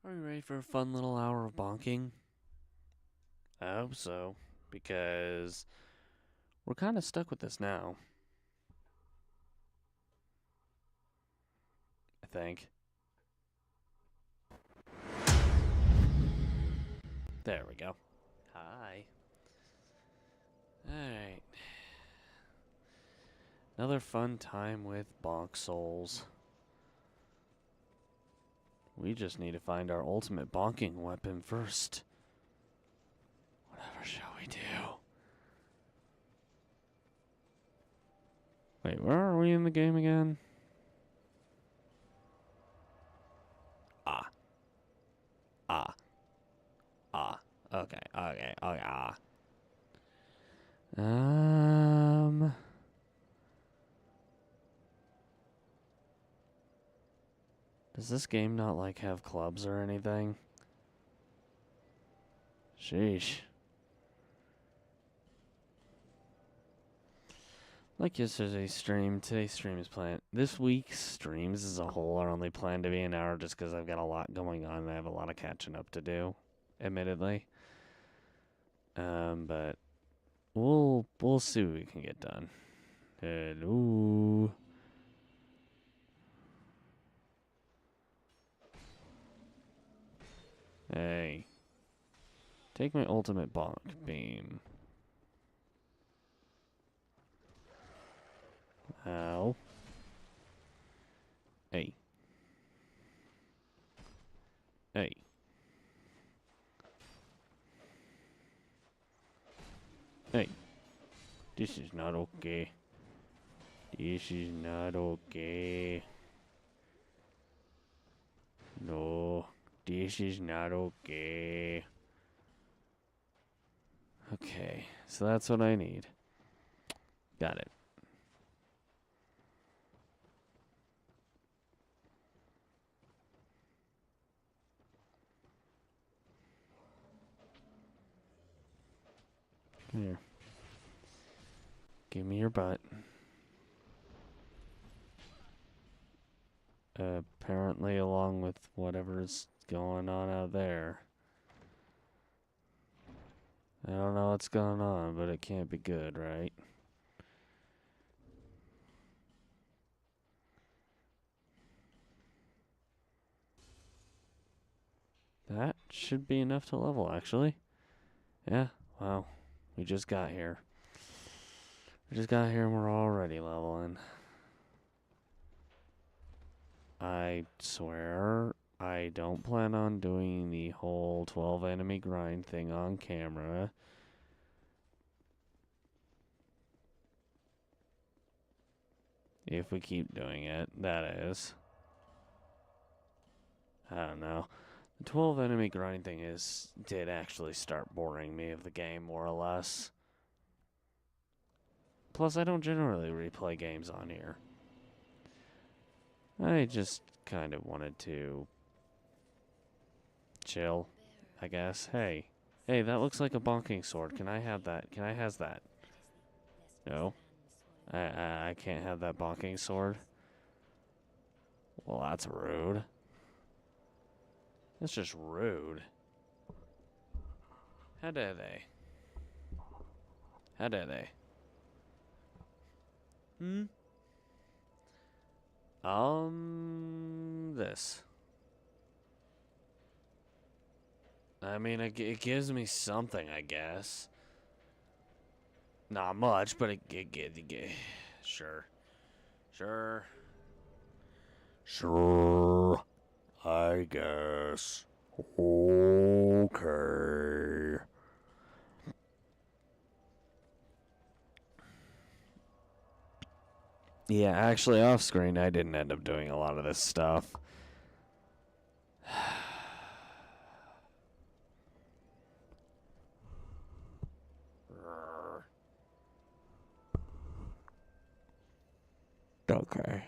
Are you ready for a fun little hour of bonking? I hope so, because we're kind of stuck with this now, I think. There we go. Hi. Alright. Another fun time with bonk souls. We just need to find our ultimate bonking weapon first. Whatever shall we do? Wait, where are we in the game again? Ah. Ah. Ah. Okay, okay, okay, ah. Does this game not, like, have clubs or anything? Sheesh. Like yesterday's stream, today's stream is planned. This week's streams as a whole are only planned to be an hour just because I've got a lot going on and I have a lot of catching up to do, admittedly. But we'll see what we can get done. Hello. Hey. Take my ultimate bonk beam. Ow. Hey. Hey. Hey. This is not okay. This is not okay. No. This is not okay. Okay, so that's what I need. Got it. Here. Give me your butt. Apparently, along with whatever's going on out there. I don't know what's going on, but it can't be good, right? That should be enough to level, actually. Yeah, wow. We just got here. We just got here and we're already leveling. I swear I don't plan on doing the whole 12 enemy grind thing on camera. If we keep doing it, that is. I don't know. The 12 enemy grind thing did actually start boring me of the game, more or less. Plus, I don't generally replay games on here. I just kind of wanted to chill, I guess. Hey. Hey, that looks like a bonking sword. Can I have that? Can I has that? No. I can't have that bonking sword. Well, that's rude. That's just rude. How dare they? How dare they? Hmm? This. I mean, it gives me something, I guess. Not much, but sure. Sure. Sure. I guess. Okay. Yeah, actually, off screen, I didn't end up doing a lot of this stuff. Okay.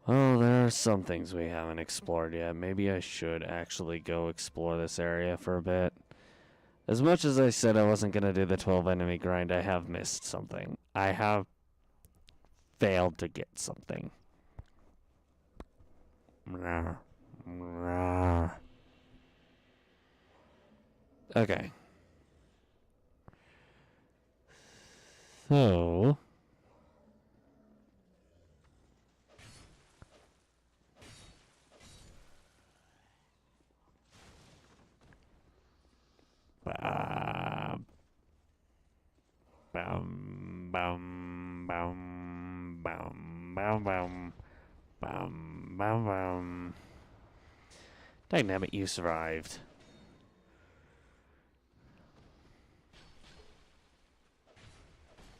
Well, there are some things we haven't explored yet. Maybe I should actually go explore this area for a bit. As much as I said I wasn't going to do the 12 enemy grind, I have missed something. I have failed to get something. Okay. So... Bam, bam, bam, bam, bam, bam, bam, bam, bam, bam. Dynamic, you survived.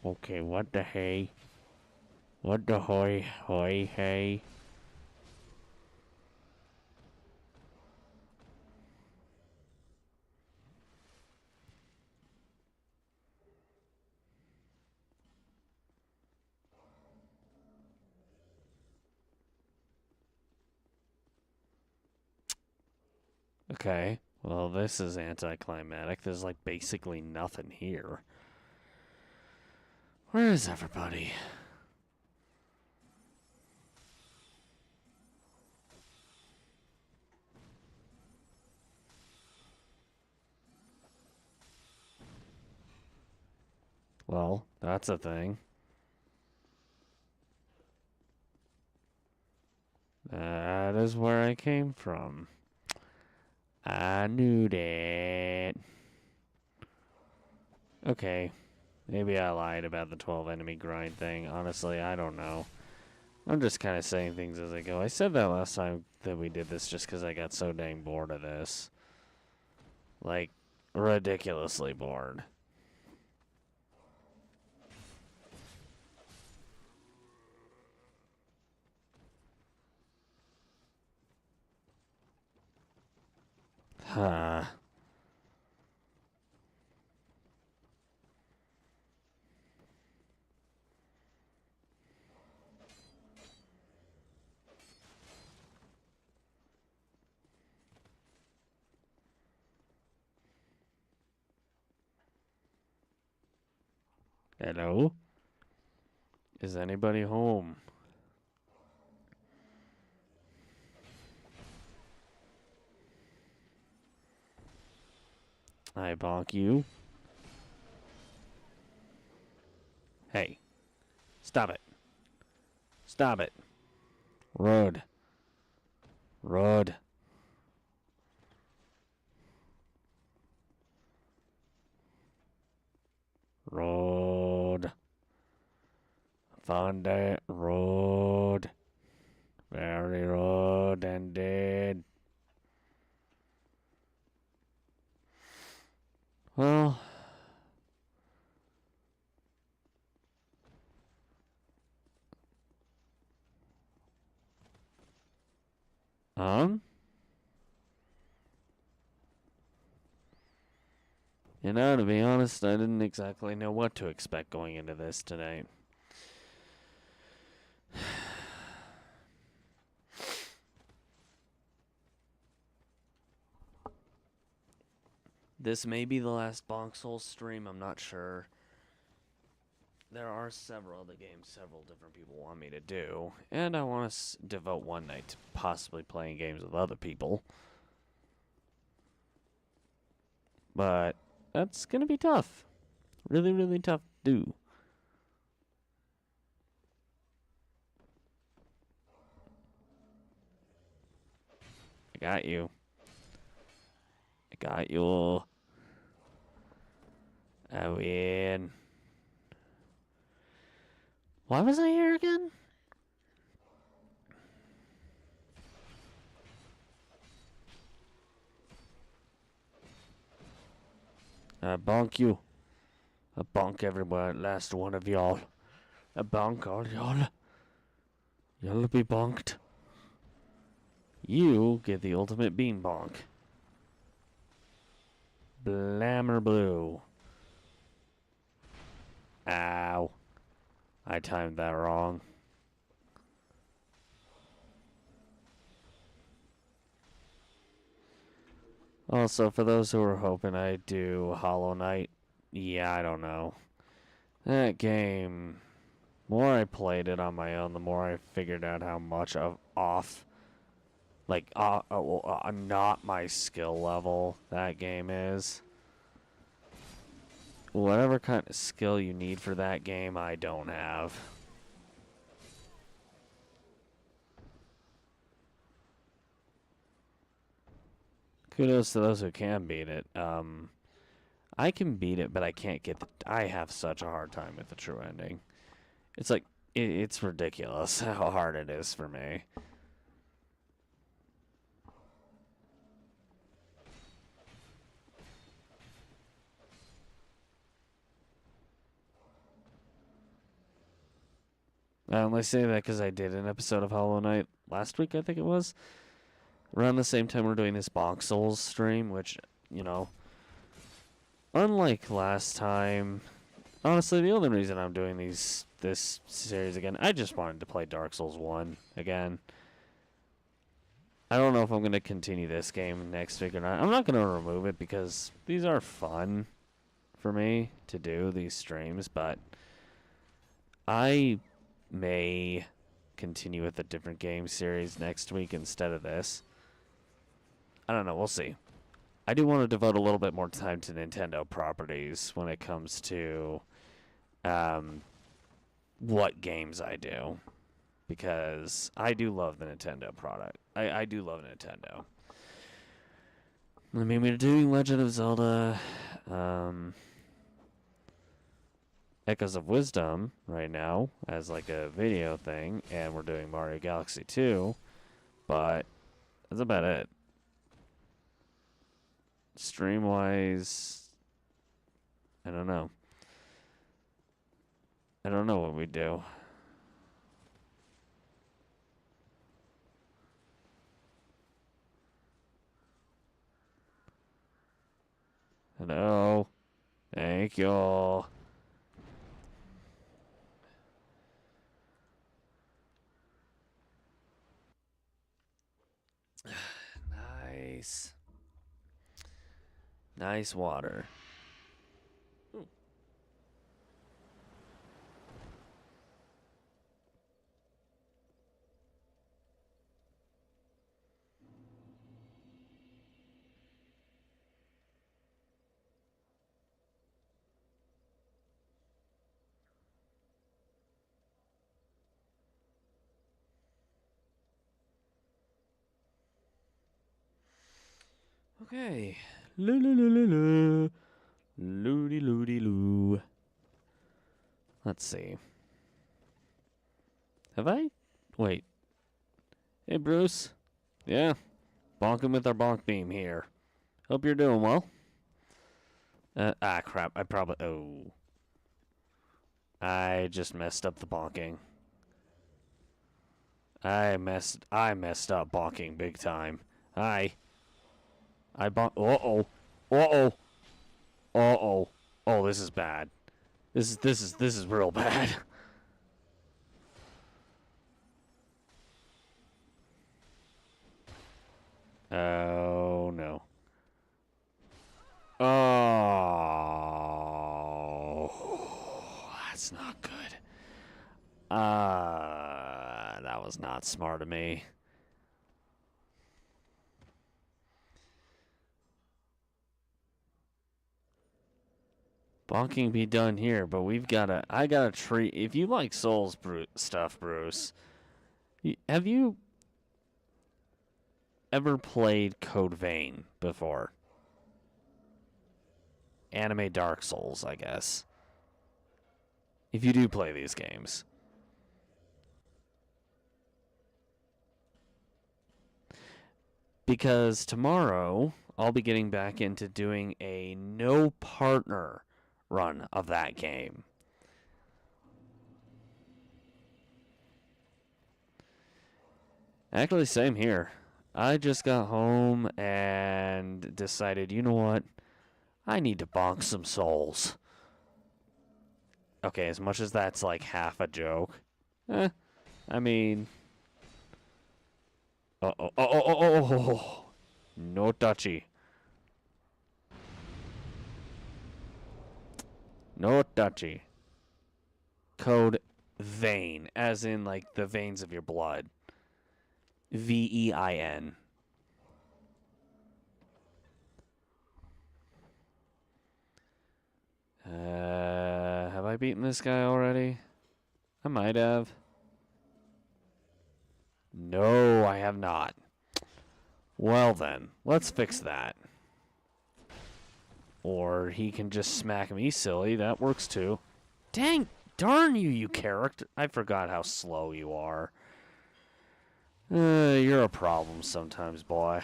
Okay, what the hey? What the hoy, hoy, hey? Okay, well, this is anticlimactic. There's like basically nothing here. Where is everybody? Well, that's a thing. That is where I came from. I knew that. Okay, maybe I lied about the 12 enemy grind thing. Honestly, I don't know. I'm just kind of saying things as I go. I said that last time that we did this just because I got so dang bored of this. Like, ridiculously bored. Huh. Hello? Is anybody home? I bonk you. Hey. Stop it. Stop it. Road. Road. Road. Found that road. Very road and dead. Well. You know, to be honest, I didn't exactly know what to expect going into this tonight. This may be the last Bonk Souls stream, I'm not sure. There are several other games several different people want me to do, and I want to devote one night to possibly playing games with other people. But that's going to be tough. Really, really tough to do. I got you. I got you. I win. Why was I here again? I bonk you. I bonk everyone, last one of y'all. I bonk all y'all. Y'all be bonked. You get the ultimate bean bonk. Blammer blue. Ow. I timed that wrong. Also, for those who are hoping I do Hollow Knight, yeah, I don't know. That game, the more I played it on my own, the more I figured out how much off Like, not my skill level, that game is. Whatever kind of skill you need for that game, I don't have. Kudos to those who can beat it. I can beat it, but I can't get I have such a hard time with the true ending. It's like, it's ridiculous how hard it is for me. I only say that because I did an episode of Hollow Knight last week, I think it was. Around the same time we're doing this Bonk Souls stream, which, you know, unlike last time, honestly, the only reason I'm doing this series again, I just wanted to play Dark Souls 1 again. I don't know if I'm going to continue this game next week or not. I'm not going to remove it because these are fun for me to do, these streams, but I may continue with a different game series next week instead of this. I don't know. We'll see. I do want to devote a little bit more time to Nintendo properties when it comes to what games I do, because I do love the Nintendo product. I do love Nintendo. I mean, we're doing Legend of Zelda Echoes of Wisdom right now as like a video thing, and we're doing Mario Galaxy 2, but that's about it. Stream-wise, I don't know. I don't know what we do. Hello. Thank you. Nice. Nice water. Okay. Loo. Loo. Let's see. Have I? Wait. Hey, Bruce. Yeah. Bonking with our bonk beam here. Hope you're doing well. Crap. I probably... Oh. I just messed up the bonking. I messed up bonking big time. I bonk... Uh-oh. Uh-oh. Uh-oh. Oh, this is bad. This is real bad. Oh, no. Oh, that's not good. That was not smart of me. Bonking be done here, but I gotta treat. If you like Souls stuff, Bruce, have you ever played Code Vein before? Anime Dark Souls, I guess. If you do play these games. Because tomorrow, I'll be getting back into doing a no partner run of that game. Actually, same here. I just got home and decided, you know what? I need to bonk some souls. Okay, as much as that's like half a joke. I mean... Oh. No touchy. No touchy. Code vein, as in like the veins of your blood. Vein. Have I beaten this guy already? I might have. No, I have not. Well then, let's fix that. Or he can just smack me silly. That works too. Dang, darn you, you character. I forgot how slow you are. You're a problem sometimes, boy.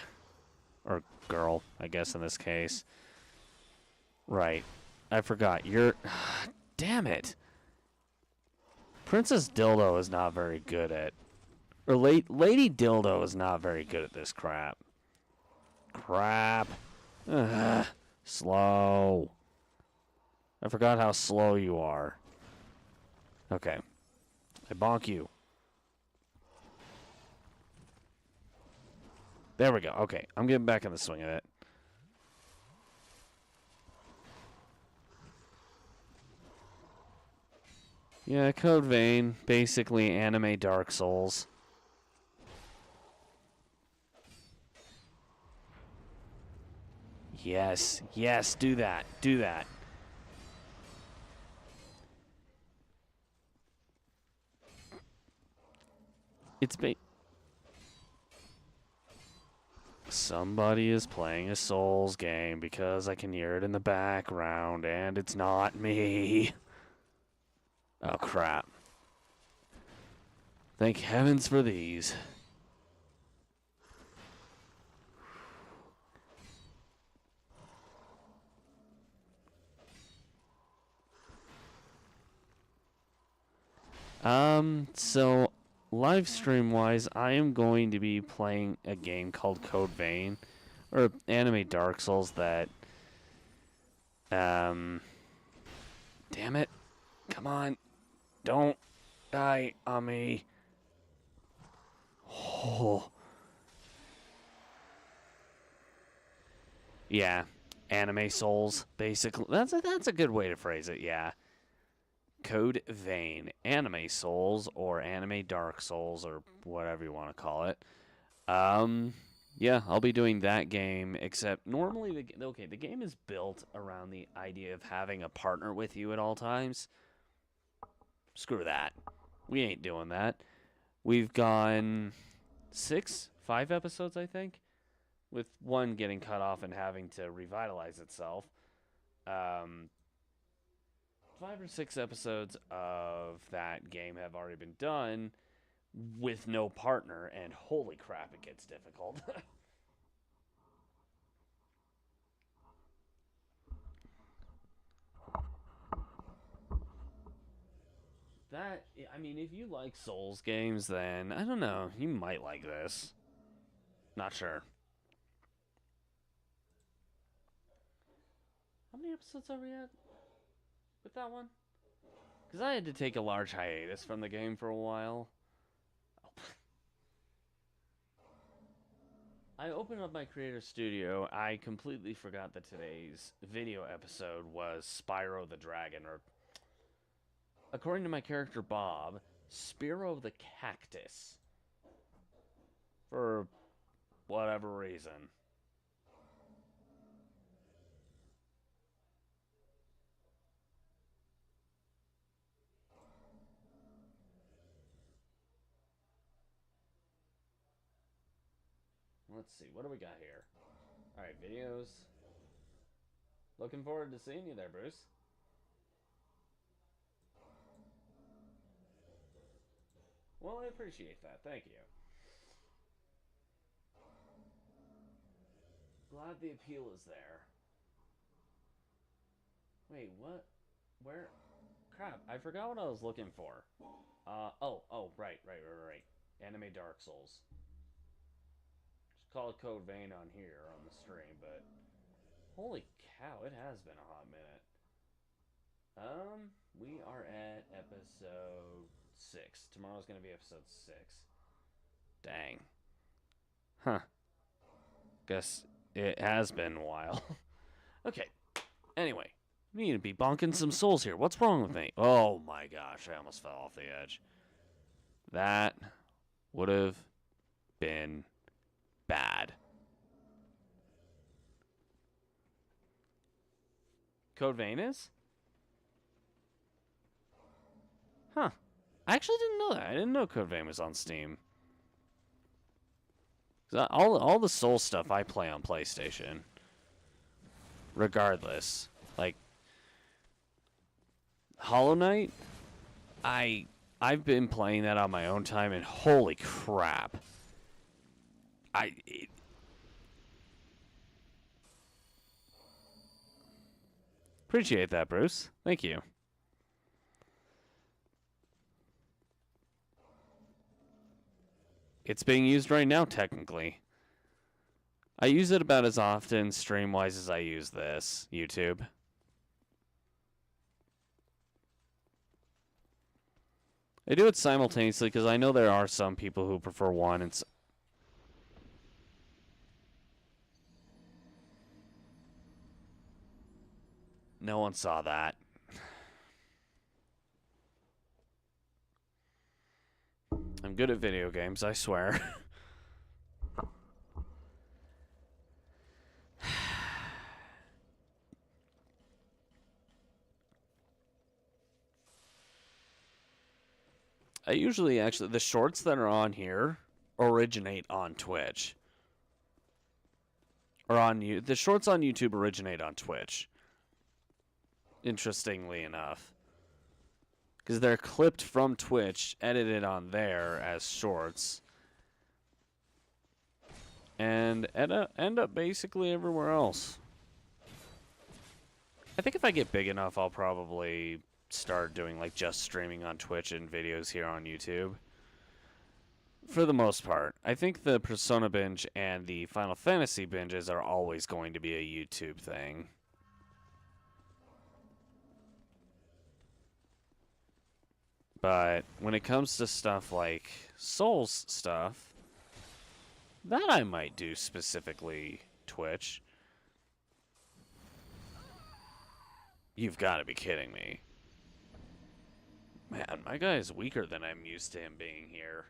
Or girl, I guess in this case. Right. I forgot. You're... Damn it. Princess Dildo is not very good at... Or Lady Dildo is not very good at this crap. Crap. Ugh. Slow. I forgot how slow you are. Okay. I bonk you. There we go. Okay. I'm getting back in the swing of it. Yeah, Code Vein. Basically anime Dark Souls. Yes. Yes, do that. Do that. It's somebody is playing a Souls game because I can hear it in the background and it's not me. Oh, crap. Thank heavens for these. So live stream wise, I am going to be playing a game called Code Vein, or anime Dark Souls that, damn it. Come on. Don't die on me. Oh. Yeah. Anime Souls, basically. That's a good way to phrase it, yeah. Code Vein, Anime Souls, or Anime Dark Souls, or whatever you want to call it. Yeah, I'll be doing that game, except normally, the game is built around the idea of having a partner with you at all times. Screw that. We ain't doing that. We've gone 5 episodes, I think, with one getting cut off and having to revitalize itself. 5 or 6 episodes of that game have already been done with no partner, and holy crap, it gets difficult. I mean, if you like Souls games, then, I don't know, you might like this. Not sure. How many episodes are we at with that one? Because I had to take a large hiatus from the game for a while. I opened up my Creator Studio. I completely forgot that today's video episode was Spyro the Dragon, or according to my character Bob, Spyro the Cactus. For whatever reason. Let's see, what do we got here? Alright, videos. Looking forward to seeing you there, Bruce. Well, I appreciate that. Thank you. Glad the appeal is there. Wait, what? Where? Crap, I forgot what I was looking for. Right. Anime Dark Souls. Just call it Code Vein on here on the stream, but holy cow, it has been a hot minute. We are at episode 6. Tomorrow's gonna be episode 6. Dang. Huh. Guess it has been a while. Okay. Anyway, we need to be bonking some souls here. What's wrong with me? Oh my gosh, I almost fell off the edge. That would have been bad. Code Vein is? Huh. I actually didn't know that. I didn't know Code Vein was on Steam. All the Soul stuff I play on PlayStation. Regardless. Like, Hollow Knight, I've been playing that on my own time, and holy crap. Appreciate that, Bruce. Thank you. It's being used right now, technically. I use it about as often, stream-wise, as I use this, YouTube. I do it simultaneously because I know there are some people who prefer one and no one saw that. I'm good at video games, I swear. I usually actually, the shorts that are on here originate on Twitch. Or on you, the shorts on YouTube originate on Twitch. Interestingly enough. Because they're clipped from Twitch, edited on there as shorts. And end up basically everywhere else. I think if I get big enough, I'll probably start doing like just streaming on Twitch and videos here on YouTube. For the most part. I think the Persona binge and the Final Fantasy binges are always going to be a YouTube thing. But when it comes to stuff like Souls stuff, that I might do specifically Twitch. You've got to be kidding me. Man, my guy is weaker than I'm used to him being here.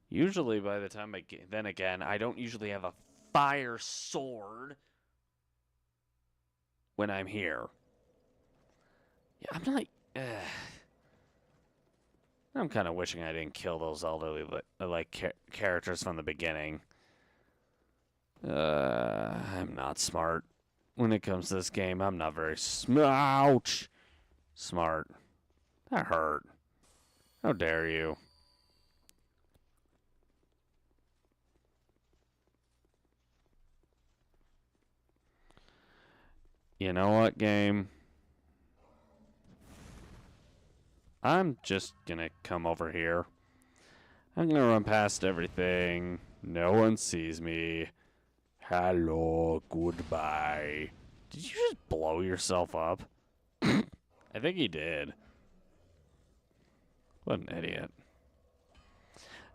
Usually by the time I get... Then again, I don't usually have a fire sword when I'm here. Yeah, I'm not... I'm kind of wishing I didn't kill those elderly characters from the beginning. I'm not smart. When it comes to this game, I'm not very smart. That hurt. How dare you? You know what, game? I'm just gonna come over here. I'm gonna run past everything. No one sees me. Hello, goodbye. Did you just blow yourself up? I think he did. What an idiot.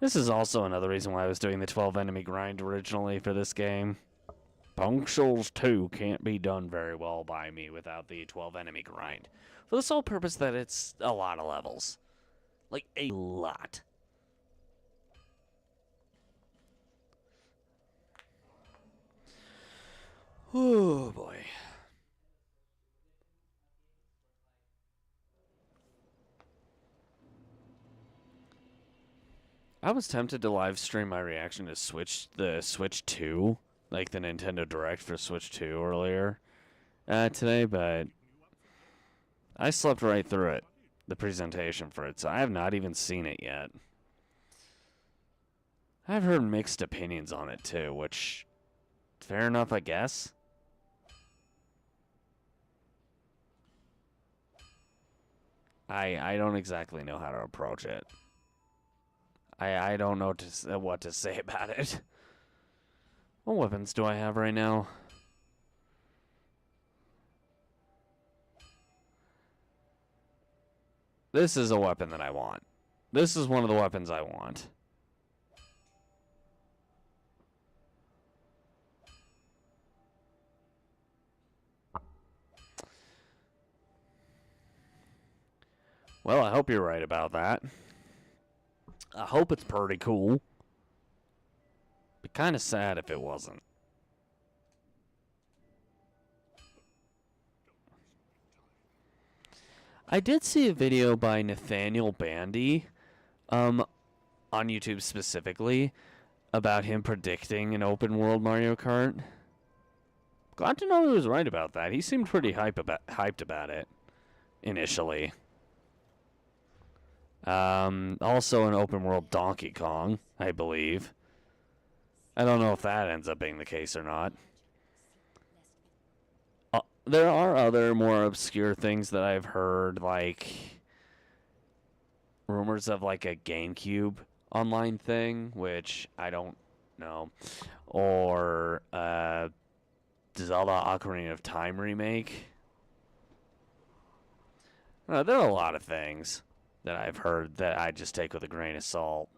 This is also another reason why I was doing the 12 enemy grind originally for this game. Bonk Souls 2 can't be done very well by me without the 12 enemy grind. For the sole purpose that it's a lot of levels. Like, a lot. Oh, boy. I was tempted to live stream my reaction to the Switch 2, like the Nintendo Direct for Switch 2 earlier today, but I slept right through it, the presentation for it, so I have not even seen it yet. I've heard mixed opinions on it too, which, fair enough, I guess. I don't exactly know how to approach it. I don't know what to say about it. What weapons do I have right now? This is a weapon that I want. This is one of the weapons I want. Well, I hope you're right about that. I hope it's pretty cool. kind of sad if it wasn't. I did see a video by Nathaniel Bandy, on YouTube specifically, about him predicting an open world Mario Kart. Glad to know he was right about that. He seemed pretty hyped about it initially. Also an open world Donkey Kong, I believe. I don't know if that ends up being the case or not. There are other more obscure things that I've heard, like rumors of like a GameCube online thing, which I don't know, or Zelda Ocarina of Time remake. There are a lot of things that I've heard that I just take with a grain of salt.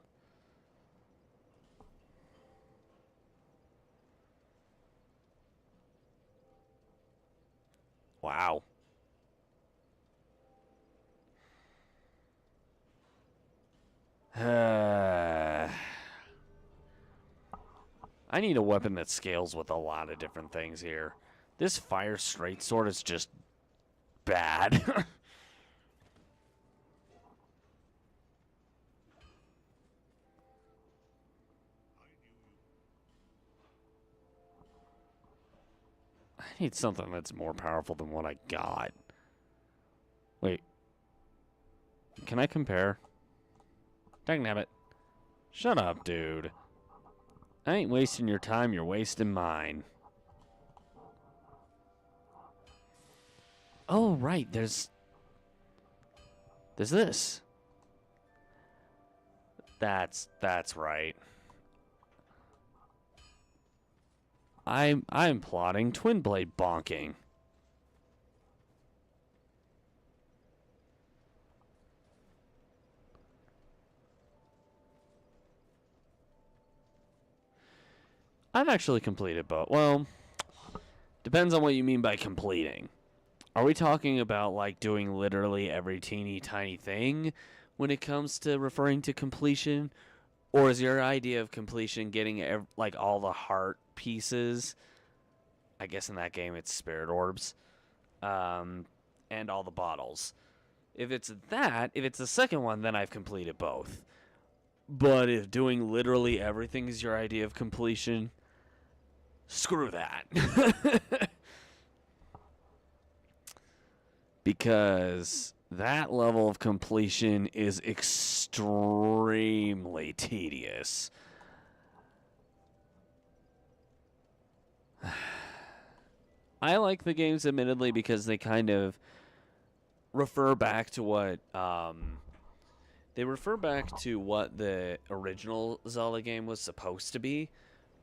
Wow. I need a weapon that scales with a lot of different things here. This fire straight sword is just bad. I need something that's more powerful than what I got. Wait. Can I compare? Dangnabbit. Shut up, dude. I ain't wasting your time, you're wasting mine. Oh, right, there's this. That's right. I'm plotting twin blade bonking. I've actually completed both. Well, depends on what you mean by completing. Are we talking about like doing literally every teeny tiny thing when it comes to referring to completion? Or is your idea of completion getting like all the heart pieces? I guess in that game it's spirit orbs. And all the bottles. If it's the second one, then I've completed both. But if doing literally everything is your idea of completion, screw that. Because that level of completion is extremely tedious. I like the games, admittedly, because they kind of refer back to what the original Zelda game was supposed to be,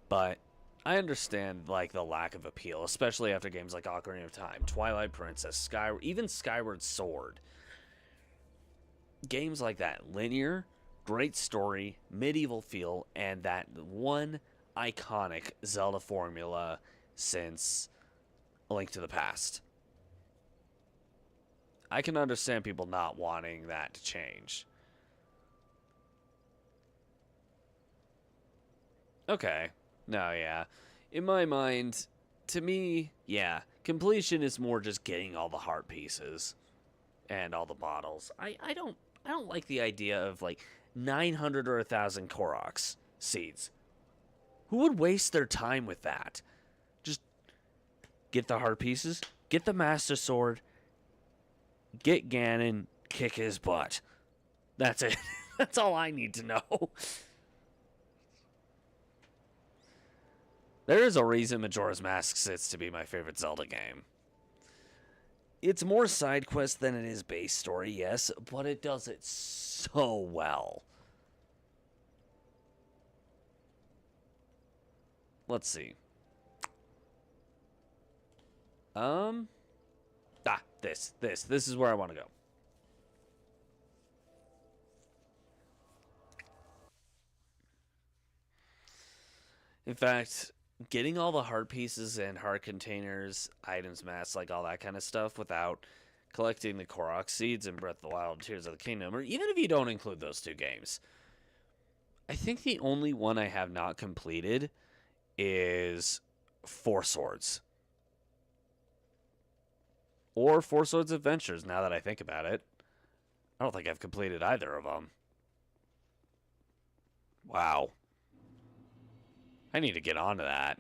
but I understand like the lack of appeal, especially after games like Ocarina of Time, Twilight Princess, even Skyward Sword. Games like that, linear, great story, medieval feel, and that one iconic Zelda formula since A Link to the Past. I can understand people not wanting that to change. Okay. No, yeah. In my mind, to me, yeah, completion is more just getting all the heart pieces and all the bottles. I don't like the idea of like 900 or 1,000 Koroks seeds. Who would waste their time with that? Just get the heart pieces, get the Master Sword, get Ganon, kick his butt. That's it. That's all I need to know. There is a reason Majora's Mask sits to be my favorite Zelda game. It's more side quest than it is base story, yes, but it does it so well. Let's see. This is where I want to go. In fact, getting all the heart pieces and heart containers, items, masks, like all that kind of stuff without collecting the Korok seeds in Breath of the Wild and Tears of the Kingdom, or even if you don't include those two games. I think the only one I have not completed is Four Swords. Or Four Swords Adventures, now that I think about it. I don't think I've completed either of them. Wow. I need to get onto that.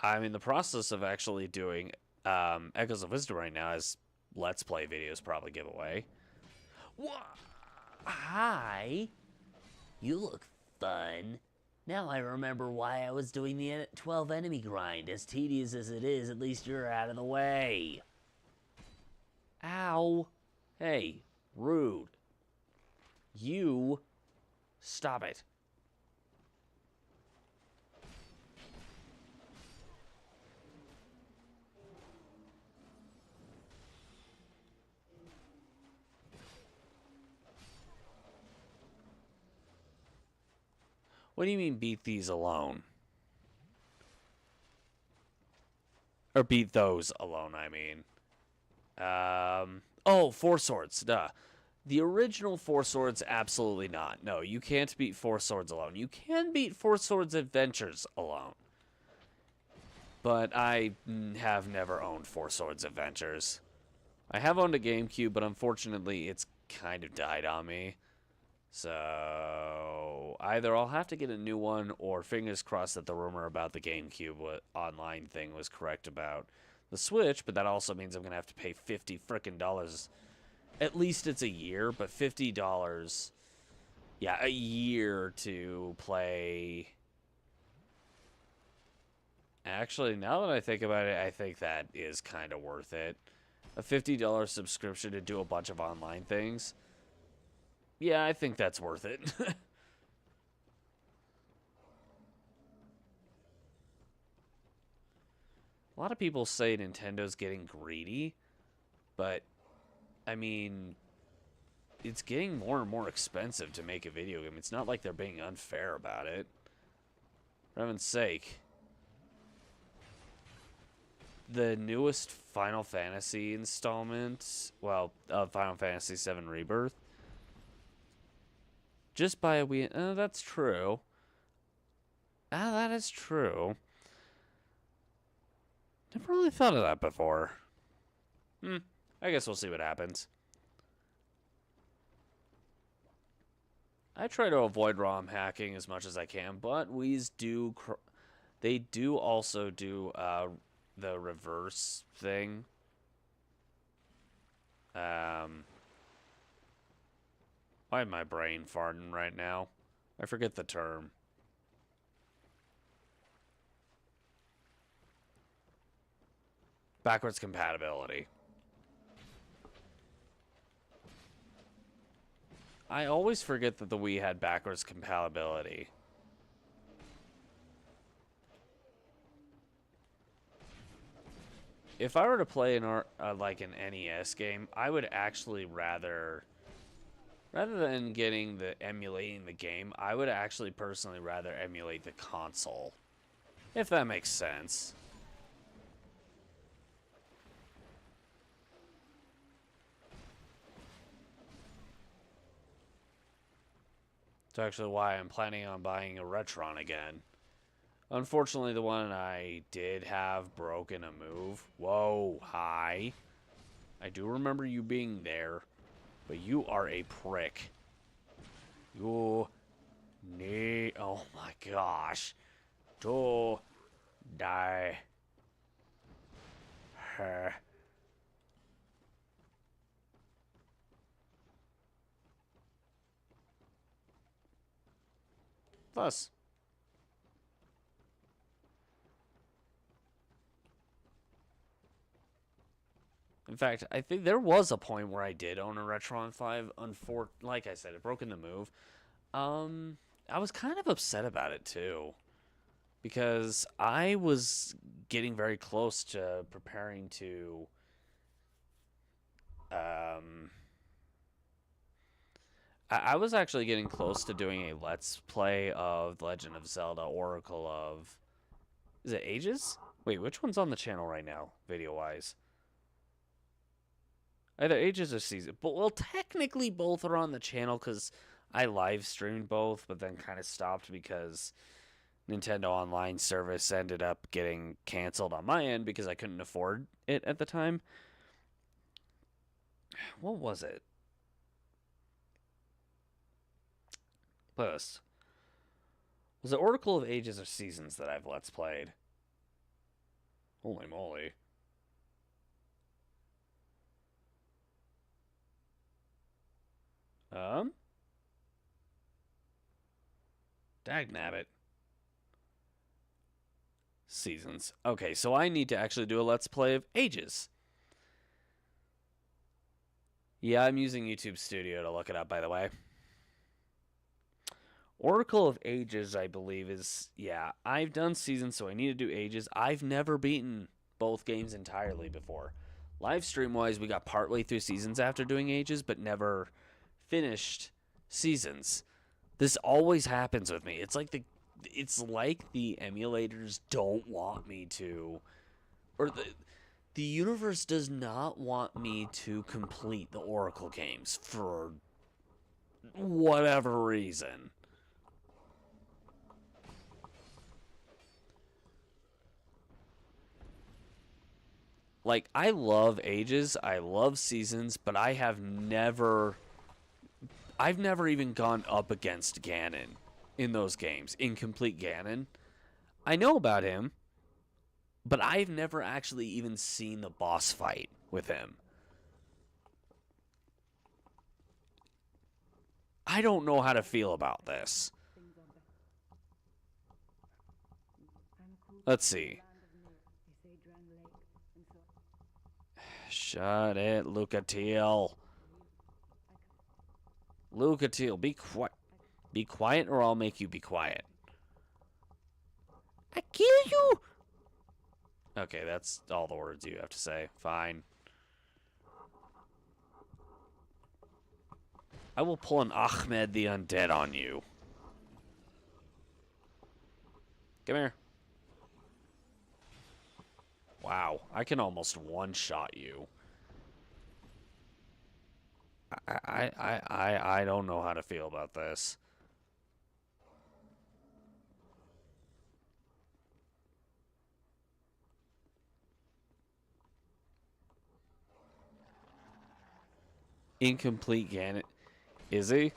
I'm in the process of actually doing Echoes of Wisdom right now, as Let's Play videos probably give away. Hi. You look fun. Now I remember why I was doing the 12 enemy grind. As tedious as it is, at least you're out of the way. Ow. Hey, rude. You. Stop it. What do you mean beat these alone? Or beat those alone, I mean. Oh, Four Swords, duh. The original Four Swords, absolutely not. No, you can't beat Four Swords alone. You can beat Four Swords Adventures alone. But I have never owned Four Swords Adventures. I have owned a GameCube, but unfortunately it's kind of died on me. So either I'll have to get a new one, or fingers crossed that the rumor about the GameCube online thing was correct about the Switch, but that also means I'm going to have to pay $50 frickin' dollars. At least it's a year, but $50, yeah, a year to play. Actually, now that I think about it, I think that is kind of worth it. A $50 subscription to do a bunch of online things. Yeah, I think that's worth it. A lot of people say Nintendo's getting greedy, but I mean, it's getting more and more expensive to make a video game. It's not like they're being unfair about it. For heaven's sake. The newest Final Fantasy installment, well, Final Fantasy VII Rebirth, just by a Wii. That's true. That is true. Never really thought of that before. I guess we'll see what happens. I try to avoid ROM hacking as much as I can, but Wii's do. They do also do the reverse thing. Why am my brain farting right now? I forget the term. Backwards compatibility. I always forget that the Wii had backwards compatibility. If I were to play like an NES game, I would actually rather than emulating the game, I would actually personally rather emulate the console. If that makes sense. It's actually why I'm planning on buying a Retron again. Unfortunately, the one I did have broke in a move. Whoa, hi. I do remember you being there, but you are a prick. You need... Oh my gosh. To die. Her. Thus. In fact, I think there was a point where I did own a Retron 5. Like I said, it broke in the move. I was kind of upset about it too, because I was getting very close to preparing to I was actually getting close to doing a Let's Play of The Legend of Zelda Oracle of... Is it Ages? Wait, which one's on the channel right now, video-wise? Either Ages or Season. But, well, technically both are on the channel because I live streamed both, but then kind of stopped because Nintendo Online service ended up getting canceled on my end because I couldn't afford it at the time. What was it? Post. Was it Oracle of Ages or Seasons that I've Let's Played? Holy moly. Dagnabbit. Seasons. Okay, so I need to actually do a Let's Play of Ages. Yeah, I'm using YouTube Studio to look it up, by the way. Oracle of Ages, I believe, is... Yeah, I've done Seasons, so I need to do Ages. I've never beaten both games entirely before. Live stream-wise, we got partway through Seasons after doing Ages, but never finished Seasons. This always happens with me. It's like the emulators don't want me to, or the universe does not want me to complete the Oracle games for whatever reason. Like, I love Ages, I love Seasons, but I've never even gone up against Ganon in those games. Incomplete Ganon. I know about him, but I've never actually even seen the boss fight with him. I don't know how to feel about this. Let's see. Shut it, Lucatiel. Lucatiel, be quiet. Be quiet or I'll make you be quiet. I kill you! Okay, that's all the words you have to say. Fine. I will pull an Ahmed the Undead on you. Come here. Wow, I can almost one-shot you. I don't know how to feel about this. Incomplete Ganon. Is he?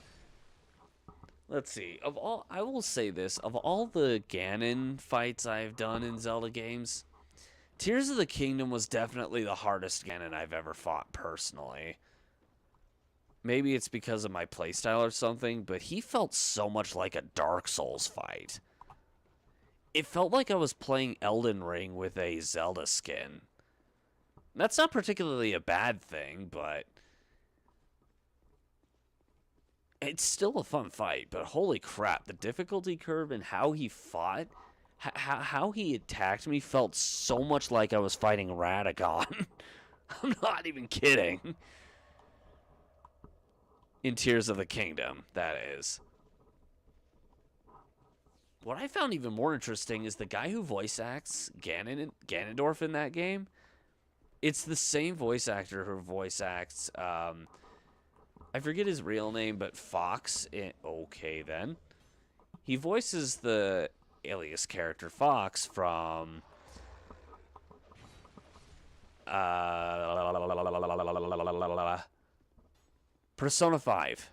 Let's see. I will say this. Of all the Ganon fights I've done in Zelda games, Tears of the Kingdom was definitely the hardest Ganon I've ever fought personally. Maybe it's because of my playstyle or something, but he felt so much like a Dark Souls fight. It felt like I was playing Elden Ring with a Zelda skin. That's not particularly a bad thing, but it's still a fun fight. But holy crap, the difficulty curve and how he fought, how he attacked me felt so much like I was fighting Radagon. I'm not even kidding. In Tears of the Kingdom, that is. What I found even more interesting is the guy who voice acts Ganondorf in that game. It's the same voice actor who voice acts, I forget his real name, but Fox. Okay, then. He voices the alias character Fox from... Persona 5.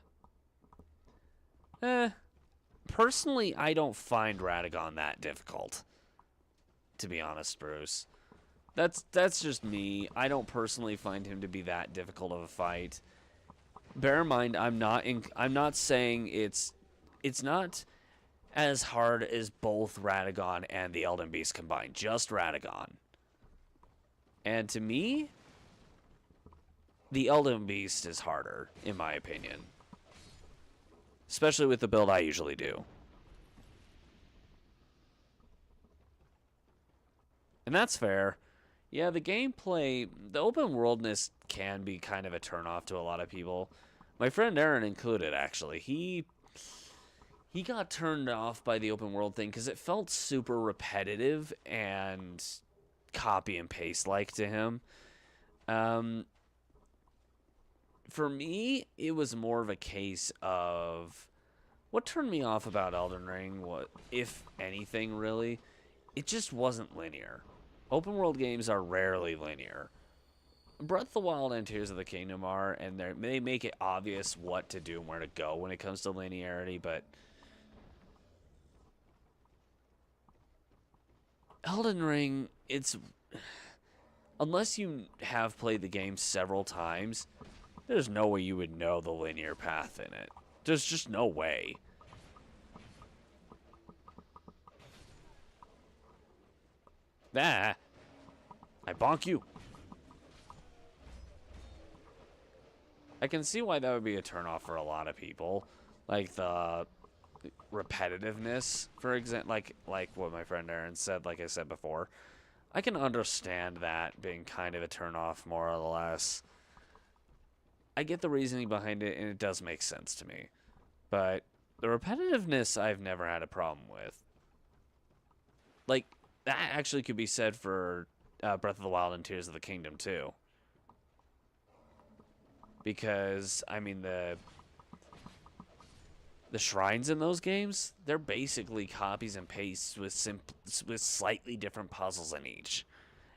Personally, I don't find Radagon that difficult. To be honest, Bruce. That's just me. I don't personally find him to be that difficult of a fight. Bear in mind, I'm not saying it's not as hard as both Radagon and the Elden Beast combined. Just Radagon. And to me, the Elden Beast is harder, in my opinion. Especially with the build I usually do. And that's fair. Yeah, the gameplay, the open worldness can be kind of a turnoff to a lot of people. My friend Aaron included, actually. He got turned off by the open world thing because it felt super repetitive and copy and paste like to him. For me, it was more of a case of What turned me off about Elden Ring, what, if anything, really, it just wasn't linear. Open world games are rarely linear. Breath of the Wild and Tears of the Kingdom are, and they make it obvious what to do and where to go when it comes to linearity, but Elden Ring, it's... Unless you have played the game several times, there's no way you would know the linear path in it. There's just no way. Ah! I bonk you. I can see why that would be a turnoff for a lot of people. Like the repetitiveness, for example, like what my friend Aaron said, like I said before. I can understand that being kind of a turnoff, more or less. I get the reasoning behind it, and it does make sense to me. But the repetitiveness, I've never had a problem with. Like, that actually could be said for Breath of the Wild and Tears of the Kingdom, too. Because, I mean, the shrines in those games, they're basically copies and pastes with slightly different puzzles in each.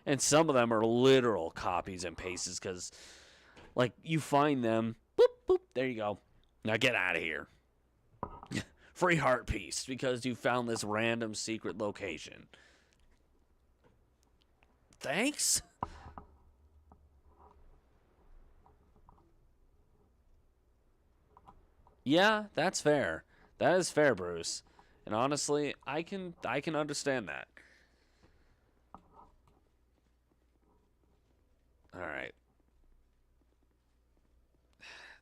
And some of them are literal copies and pastes because, like, you find them, boop, boop, there you go. Now get out of here. Free heart piece because you found this random secret location. Thanks? Yeah, that's fair. That is fair, Bruce. And honestly, I can understand that. All right.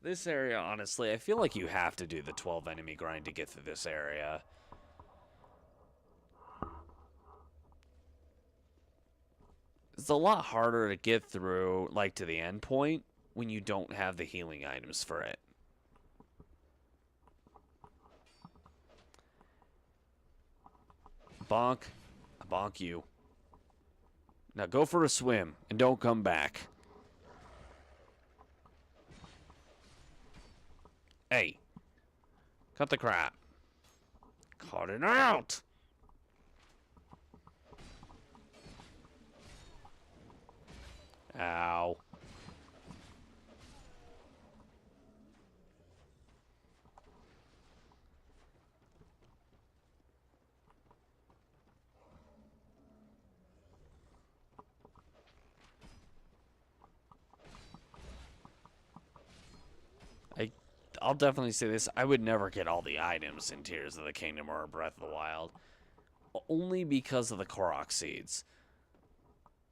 This area, honestly, I feel like you have to do the 12 enemy grind to get through this area. It's a lot harder to get through, like, to the end point when you don't have the healing items for it. Bonk. I bonk you. Now go for a swim and don't come back. Hey. Cut the crap. Cut it out. Ow. I'll definitely say this. I would never get all the items in Tears of the Kingdom or Breath of the Wild. Only because of the Korok seeds.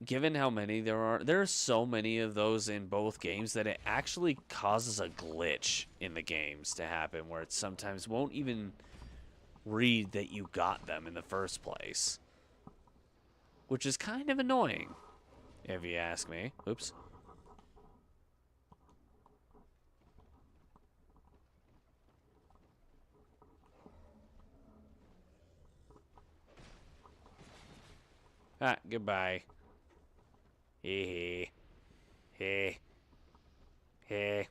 Given how many there are so many of those in both games that it actually causes a glitch in the games to happen where it sometimes won't even read that you got them in the first place. Which is kind of annoying, if you ask me. Oops. Ah, goodbye. Hee hee. Hee.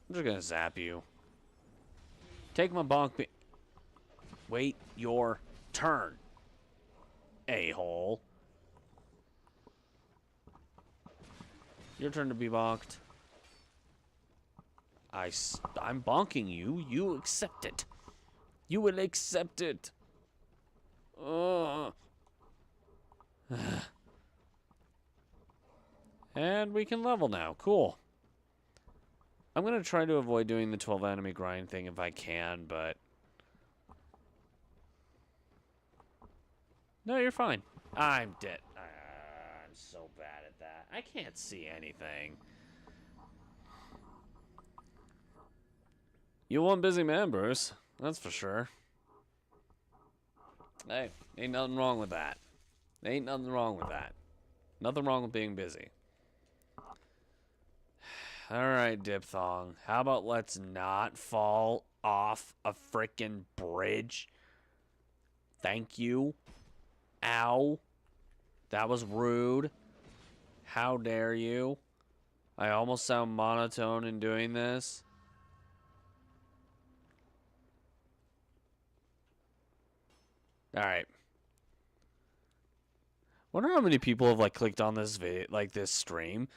I'm just gonna zap you. Take my bonk. Wait your turn. A-hole. Your turn to be bonked. I'm bonking you. You accept it. You will accept it. And we can level now. Cool. I'm going to try to avoid doing the 12 enemy grind thing if I can, but... No, you're fine. I'm dead. I'm so bad at that. I can't see anything. You one busy man, Bruce. That's for sure. Hey, ain't nothing wrong with that. Ain't nothing wrong with that. Nothing wrong with being busy. Alright, Diphthong. How about let's not fall off a frickin' bridge? Thank you. Ow. That was rude. How dare you? I almost sound monotone in doing this. Alright. Wonder how many people have like clicked on this this stream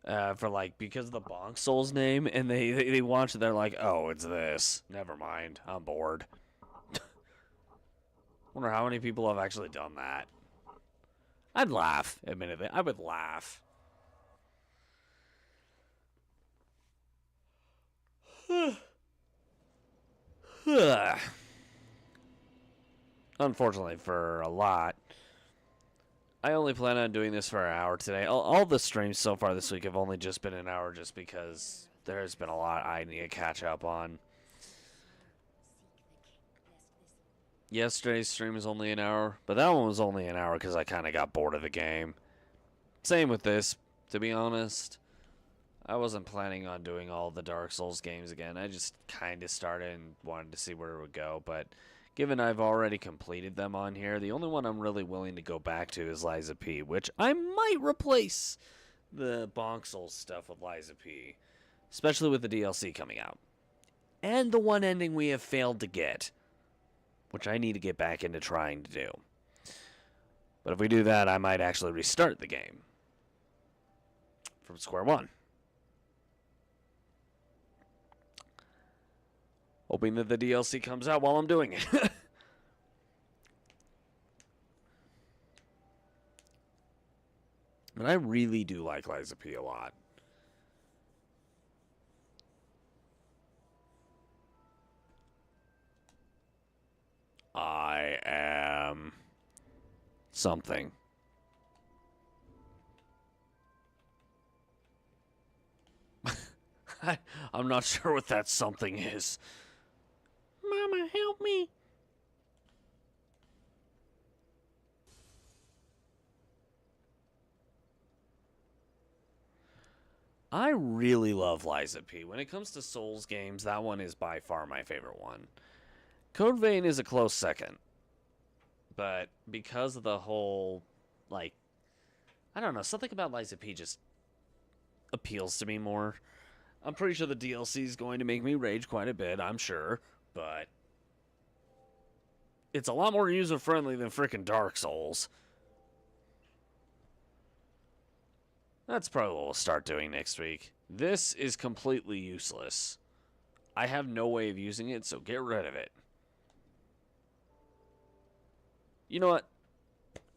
for like because of the Bonk Souls name, and they watch it. They're like, oh, it's this. Never mind, I'm bored. Wonder how many people have actually done that. I'd laugh. Admittedly, I would laugh. Unfortunately for a lot, I only plan on doing this for an hour today. All the streams so far this week have only just been an hour just because there's been a lot I need to catch up on. Yesterday's stream was only an hour, but that one was only an hour because I kind of got bored of the game. Same with this, to be honest. I wasn't planning on doing all the Dark Souls games again. I just kind of started and wanted to see where it would go, but given I've already completed them on here, the only one I'm really willing to go back to is Liza P, which I might replace the Bonk Souls stuff with Liza P, especially with the DLC coming out. And the one ending we have failed to get, which I need to get back into trying to do. But if we do that, I might actually restart the game from square one. Hoping that the DLC comes out while I'm doing it. But I really do like Liza P a lot. I am something. I'm not sure what that something is. Mama, help me. I really love Liza P. When it comes to Souls games, that one is by far my favorite one. Code Vein is a close second. But because of the whole, like, I don't know, something about Liza P just appeals to me more. I'm pretty sure the DLC is going to make me rage quite a bit, I'm sure. But it's a lot more user-friendly than frickin' Dark Souls. That's probably what we'll start doing next week. This is completely useless. I have no way of using it, so get rid of it. You know what?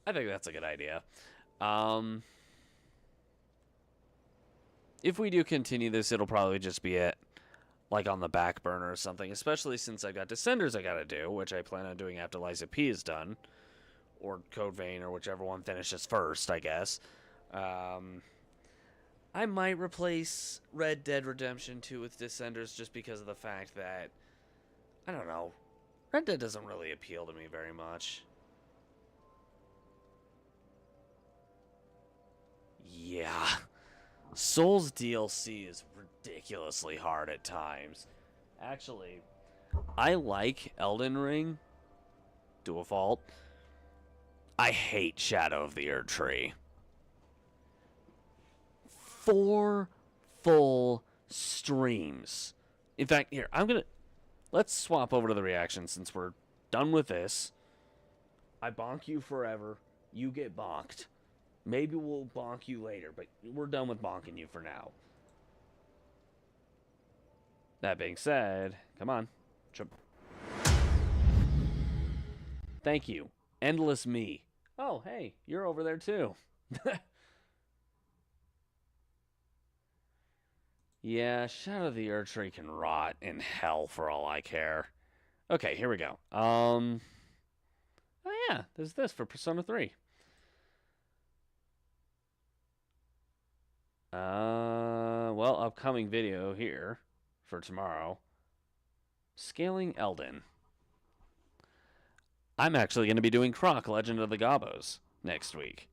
I think that's a good idea. If we do continue this, it'll probably just be it. Like on the back burner or something, especially since I got Descenders I gotta do, which I plan on doing after Liza P is done, or Code Vein, or whichever one finishes first, I guess. I might replace Red Dead Redemption 2 with Descenders just because of the fact that, I don't know, Red Dead doesn't really appeal to me very much. Yeah. Souls DLC is ridiculously hard at times. Actually, I like Elden Ring to a fault. I hate Shadow of the Erdtree. 4 full streams. In fact, here, let's swap over to the reaction since we're done with this. I bonk you forever. You get bonked. Maybe we'll bonk you later, but we're done with bonking you for now. That being said, come on. Thank you. Endless me. Oh, hey, you're over there too. Yeah, Shadow of the Erdtree can rot in hell for all I care. Okay, here we go. Oh yeah, there's this for Persona 3. Well, upcoming video here for tomorrow. Scaling Elden. I'm actually going to be doing Croc, Legend of the Gobos, next week.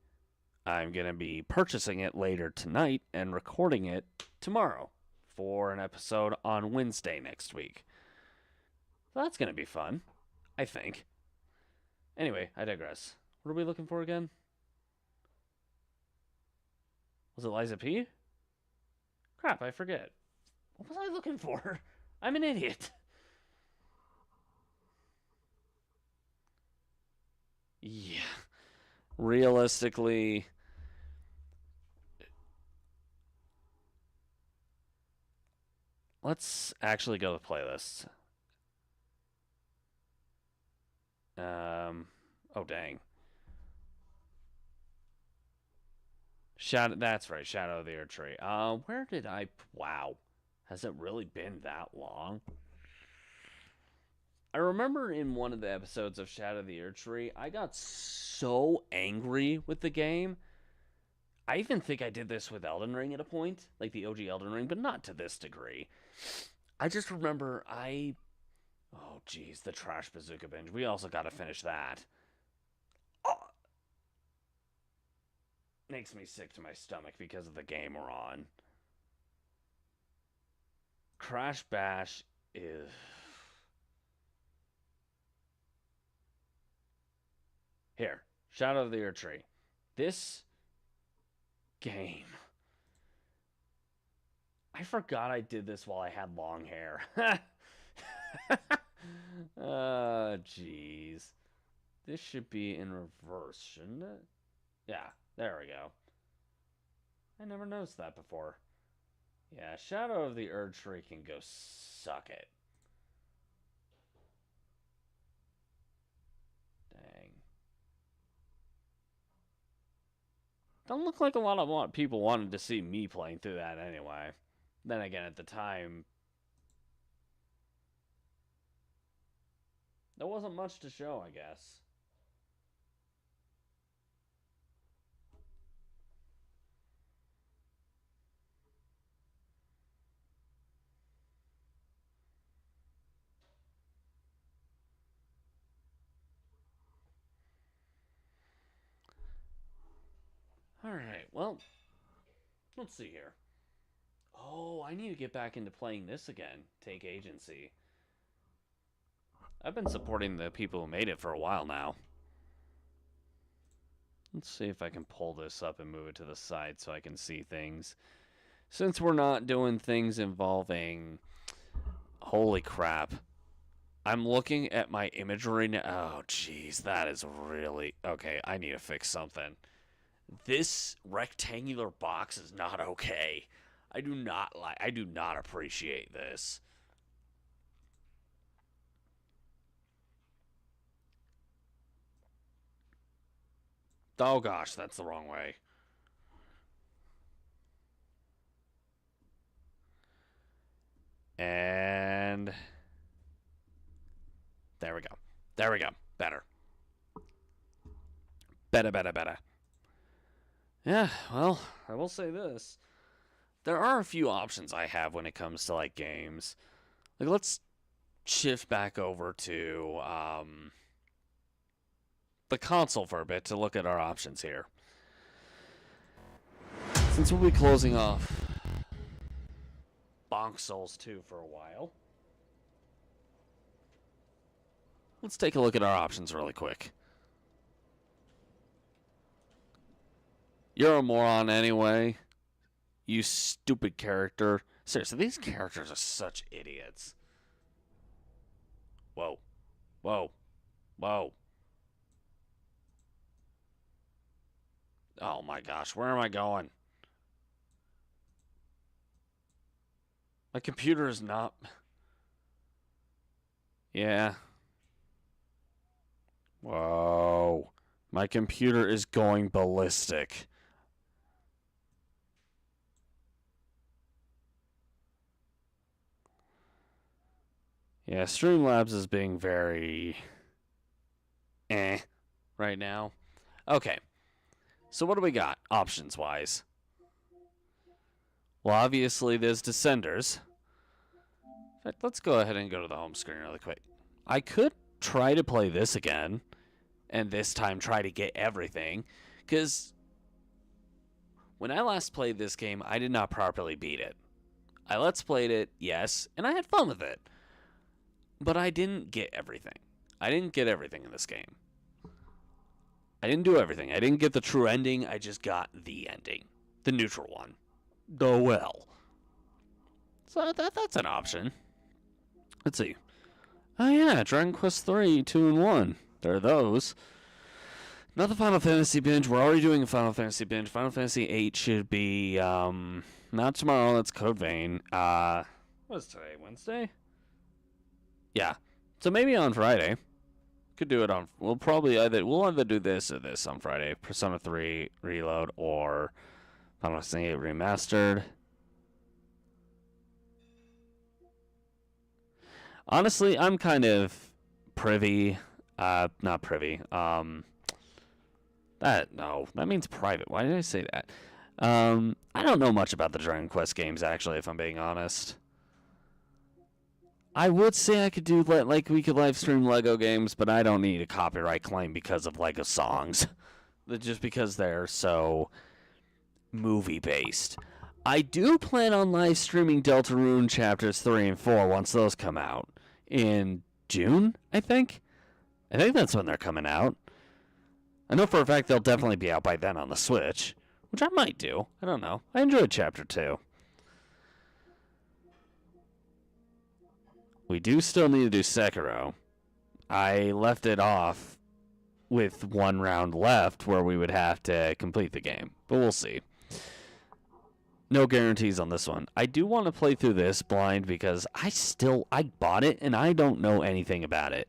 I'm going to be purchasing it later tonight and recording it tomorrow for an episode on Wednesday next week. So that's going to be fun, I think. Anyway, I digress. What are we looking for again? Was it Liza P? Crap, I forget. What was I looking for? I'm an idiot. Yeah. Realistically, let's actually go to playlists. Oh dang. Shadow. That's right. Shadow of the Earth Tree. Where did I? Wow. Has it really been that long? I remember in one of the episodes of Shadow of the Earth Tree, I got so angry with the game. I even think I did this with Elden Ring at a point, like the OG Elden Ring, but not to this degree. I just remember oh geez, the Trash Bazooka binge. We also got to finish that. Oh, makes me sick to my stomach because of the game we're on. Crash Bash is. Here, Shadow of the Earth Tree. This game. I forgot I did this while I had long hair. Jeez. This should be in reverse, shouldn't it? Yeah, there we go. I never noticed that before. Yeah, Shadow of the Earth Tree can go suck it. Dang. Don't look like a lot of people wanted to see me playing through that anyway. Then again, at the time, there wasn't much to show, I guess. Alright, well, let's see here. Oh, I need to get back into playing this again. Take Agency. I've been supporting the people who made it for a while now. Let's see if I can pull this up and move it to the side so I can see things. Since we're not doing things involving... Holy crap. I'm looking at my imagery now. Oh, jeez, that is really... Okay, I need to fix something. This rectangular box is not okay. I do not appreciate this. Oh gosh, that's the wrong way. And there we go. There we go. Better. Better. Yeah, well, I will say this. There are a few options I have when it comes to, like, games. Like, let's shift back over to the console for a bit to look at our options here. Since we'll be closing off Bonk Souls 2 for a while, let's take a look at our options really quick. You're a moron anyway. You stupid character. Seriously, these characters are such idiots. Whoa. Whoa. Whoa. Oh my gosh, where am I going? My computer is not... Yeah. Whoa. My computer is going ballistic. Yeah, Streamlabs is being very... right now. Okay. So what do we got, options-wise? Well, obviously there's Descenders. In fact, let's go ahead and go to the home screen really quick. I could try to play this again, and this time try to get everything, because when I last played this game, I did not properly beat it. I let's played it, yes, and I had fun with it. But I didn't get everything. I didn't get everything in this game. I didn't do everything. I didn't get the true ending. I just got the ending. The neutral one. The well. So that's an option. Let's see. Oh yeah, Dragon Quest 3, 2 and 1. There are those. Not the Final Fantasy binge. We're already doing a Final Fantasy binge. Final Fantasy 8 should be not tomorrow. That's Code Vein. What's today? Wednesday? Yeah. So maybe on Friday. Could do it on. We'll either do this or this on Friday. Persona 3 Reload or Final Fantasy 8 Remastered. Honestly, I'm kind of privy. Not privy. That means private. Why did I say that? I don't know much about the Dragon Quest games, actually, if I'm being honest. I would say I could do, like, we could live stream Lego games, but I don't need a copyright claim because of Lego songs. Just because they're so movie-based. I do plan on live streaming Deltarune Chapters 3 and 4 once those come out. In June, I think? I think that's when they're coming out. I know for a fact they'll definitely be out by then on the Switch, which I might do. I don't know. I enjoyed Chapter 2. We do still need to do Sekiro. I left it off with one round left where we would have to complete the game, but we'll see. No guarantees on this one. I do want to play through this blind because I bought it and I don't know anything about it.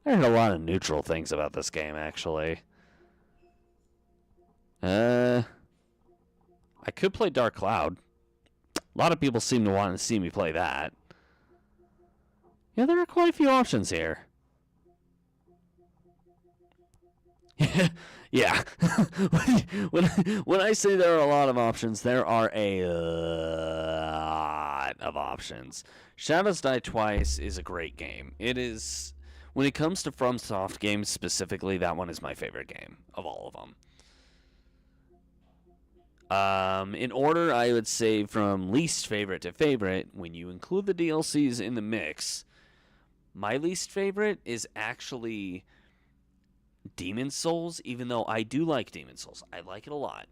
I heard a lot of neutral things about this game, actually. I could play Dark Cloud. A lot of people seem to want to see me play that. Yeah, there are quite a few options here. Yeah. when I say there are a lot of options, there are a lot of options. Shadows Die Twice is a great game. It is, when it comes to FromSoft games specifically, that one is my favorite game of all of them. In order, I would say from least favorite to favorite, when you include the DLCs in the mix, my least favorite is actually Demon's Souls, even though I do like Demon's Souls. I like it a lot.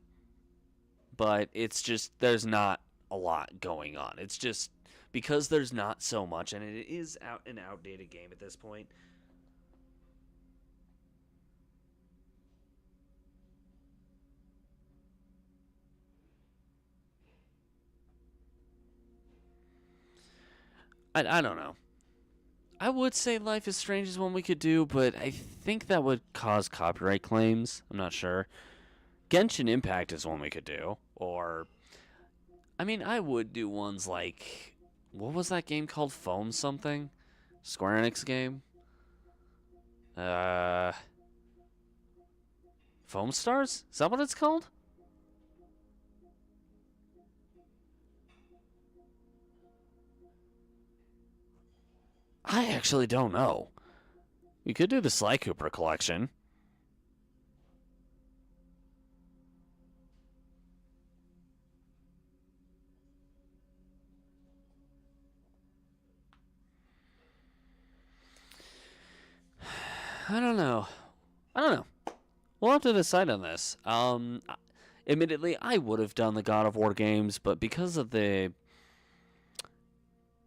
But it's just, there's not a lot going on. It's just, because there's not so much, and it is an outdated game at this point. I don't know. I would say Life is Strange is one we could do, but I think that would cause copyright claims. I'm not sure. Genshin Impact is one we could do. Or, I mean, I would do ones like, what was that game called? Foam something? Square Enix game? Foam Stars? Is that what it's called? I actually don't know. We could do the Sly Cooper collection. I don't know. We'll have to decide on this. Admittedly, I would have done the God of War games, but because of the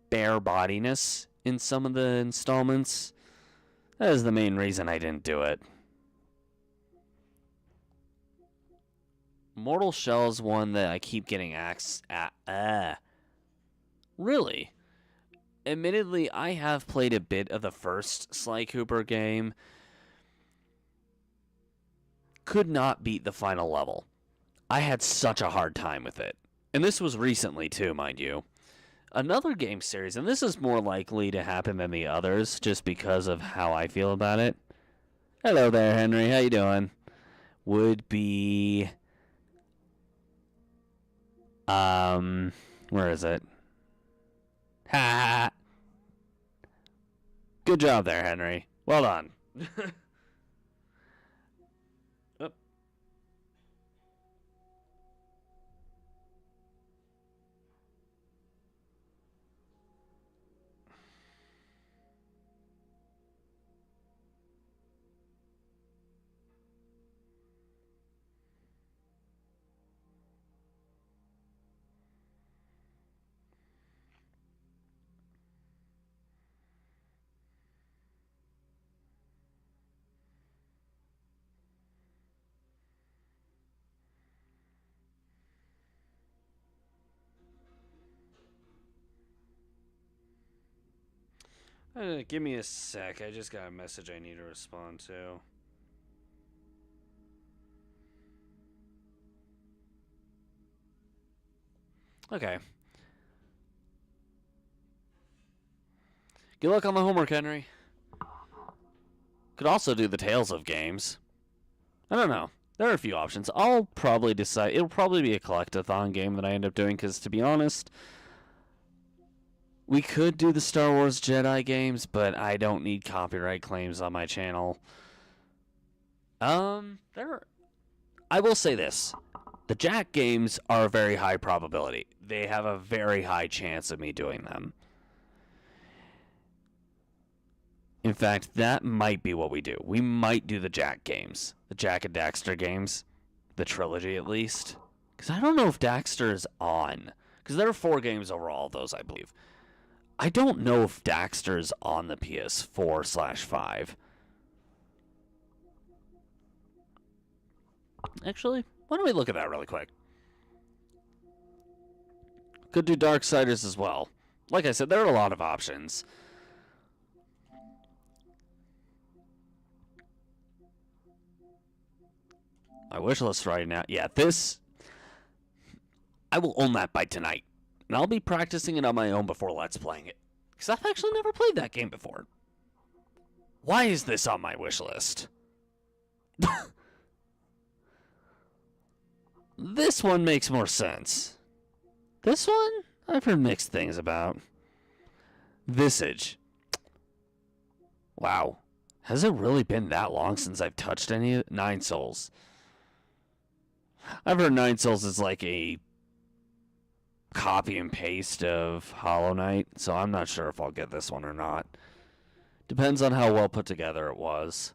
bare bodiness in some of the installments, that is the main reason I didn't do it. Mortal Shell's one that I keep getting axed at. Really? Admittedly, I have played a bit of the first Sly Cooper game. Could not beat the final level. I had such a hard time with it. And this was recently too, mind you. Another game series, and this is more likely to happen than the others, just because of how I feel about it. Hello there, Henry. How you doing? Would be... Where is it? Ha! Good job there, Henry. Well done. Give me a sec. I just got a message I need to respond to. Okay. Good luck on the homework, Henry. Could also do the Tales of games. I don't know. There are a few options. I'll probably decide. It'll probably be a collectathon game that I end up doing, because to be honest, we could do the Star Wars Jedi games, but I don't need copyright claims on my channel. I will say this. The Jack games are a very high probability. They have a very high chance of me doing them. In fact, that might be what we do. We might do the Jack games. The Jack and Daxter games. The trilogy, at least. Because I don't know if Daxter is on. Because there are 4 games overall of those, I believe. I don't know if Daxter is on the PS4/5. Actually, why don't we look at that really quick? Could do Darksiders as well. Like I said, there are a lot of options. My wish list right now. Yeah, this. I will own that by tonight. And I'll be practicing it on my own before Let's Playing it. Because I've actually never played that game before. Why is this on my wish list? This one makes more sense. This one, I've heard mixed things about. Visage. Wow. Has it really been that long since I've touched any of 9 Souls? I've heard 9 Souls is like a copy and paste of Hollow Knight, so I'm not sure if I'll get this one or not. Depends on how well put together it was.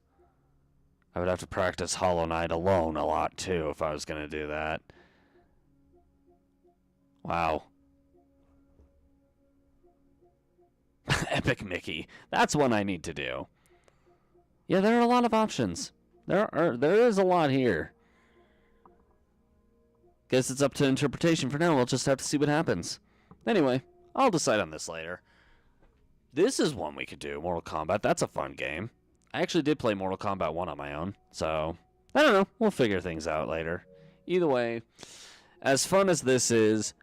I would have to practice Hollow Knight alone a lot too if I was going to do that. Wow. Epic Mickey. That's one I need to do. Yeah, there are a lot of options. There is a lot here. Guess it's up to interpretation for now. We'll just have to see what happens. Anyway, I'll decide on this later. This is one we could do, Mortal Kombat. That's a fun game. I actually did play Mortal Kombat 1 on my own, so I don't know. We'll figure things out later. Either way, as fun as this is...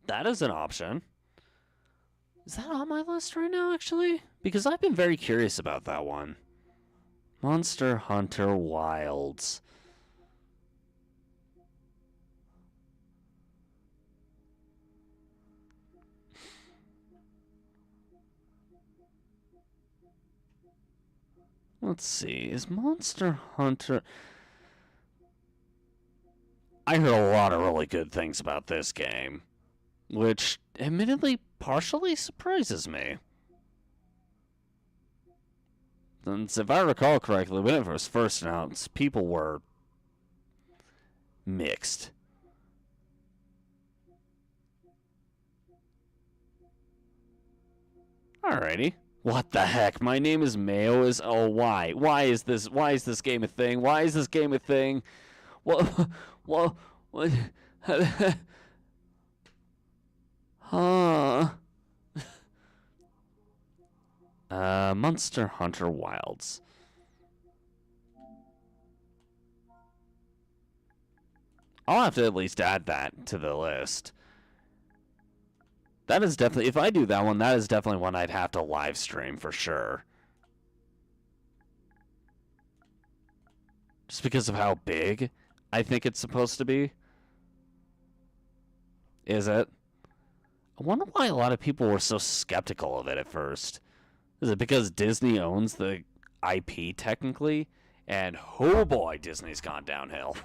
That is an option. Is that on my list right now, actually? Because I've been very curious about that one. Monster Hunter Wilds. Let's see. Is Monster Hunter... I heard a lot of really good things about this game, which admittedly partially surprises me. Since if I recall correctly, when it was first announced, people were mixed. Alrighty. What the heck? My name is Mayo. Why? Why is this game a thing? Why is this game a thing? What? Huh. Monster Hunter Wilds. I'll have to at least add that to the list. That is definitely, if I do that one, that is definitely one I'd have to live stream for sure. Just because of how big I think it's supposed to be. Is it? I wonder why a lot of people were so skeptical of it at first. Is it because Disney owns the IP technically? And oh boy, Disney's gone downhill.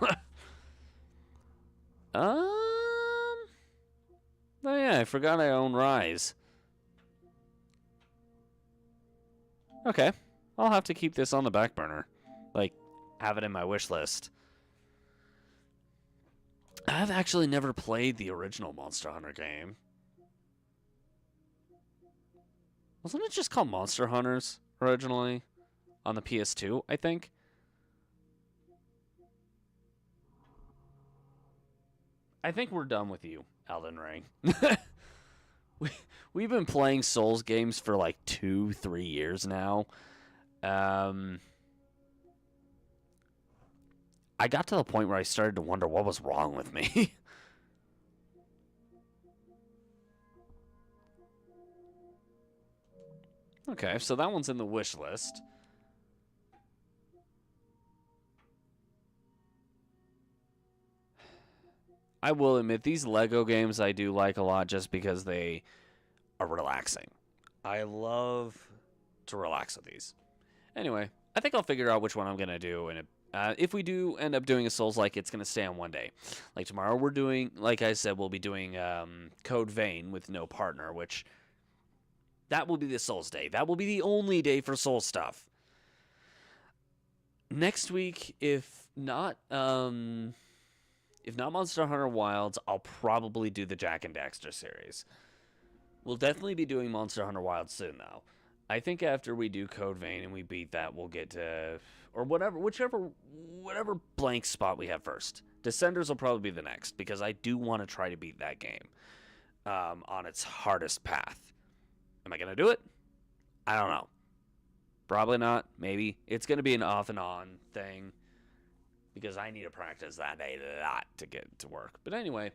Oh yeah, I forgot I own Rise. Okay. I'll have to keep this on the back burner. Like, have it in my wish list. I've actually never played the original Monster Hunter game. Wasn't it just called Monster Hunters originally on the PS2, I think? I think we're done with you, Elden Ring. We've been playing Souls games for like 2-3 years now. I got to the point where I started to wonder what was wrong with me. Okay, so that one's in the wish list. I will admit, these Lego games I do like a lot just because they are relaxing. I love to relax with these. Anyway, I think I'll figure out which one I'm going to do, and if we do end up doing a Souls-like, it's going to stay on one day. Like tomorrow we're doing, like I said, we'll be doing Code Vein with no partner, which that will be the Souls day. That will be the only day for Souls stuff. Next week, if not Monster Hunter Wilds, I'll probably do the Jak and Daxter series. We'll definitely be doing Monster Hunter Wilds soon, though. I think after we do Code Vein and we beat that, we'll get to, or whatever blank spot we have first. Descenders will probably be the next, because I do want to try to beat that game on its hardest path. Am I going to do it? I don't know. Probably not. Maybe. It's going to be an off and on thing, because I need to practice that a lot to get to work. But anyway,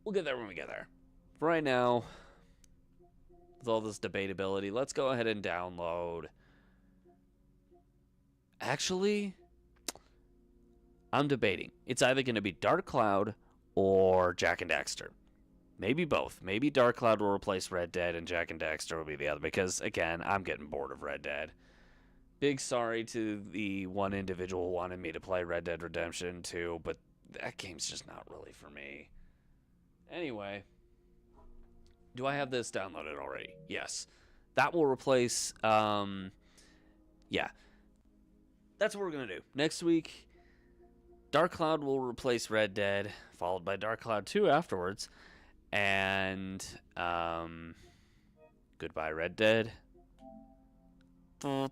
we'll get there when we get there. For right now, with all this debatability, let's go ahead and download. Actually, I'm debating. It's either going to be Dark Cloud or Jak and Daxter. Maybe both. Maybe Dark Cloud will replace Red Dead and Jak and Daxter will be the other. Because, again, I'm getting bored of Red Dead. Big sorry to the one individual who wanted me to play Red Dead Redemption 2, but that game's just not really for me. Anyway, do I have this downloaded already? Yes. That will replace, yeah. That's what we're going to do. Next week, Dark Cloud will replace Red Dead, followed by Dark Cloud 2 afterwards, and, goodbye Red Dead. I'm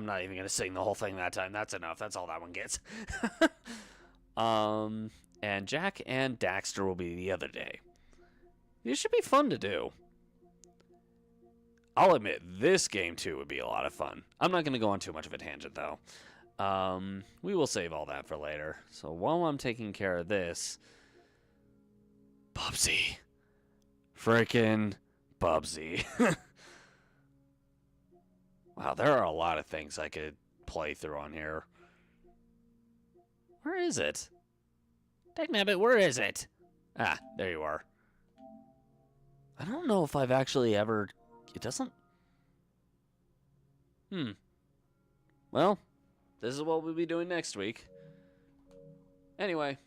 not even going to sing the whole thing that time. That's enough. That's all that one gets. And Jak and Daxter will be the other day. This should be fun to do. I'll admit, this game too would be a lot of fun. I'm not going to go on too much of a tangent, though. We will save all that for later. So while I'm taking care of this, Bubsy. Frickin' Bubsy. Wow, there are a lot of things I could play through on here. Where is it? Dagnabbit, where is it? Ah, there you are. I don't know if I've actually ever... It doesn't... Well, this is what we'll be doing next week. Anyway,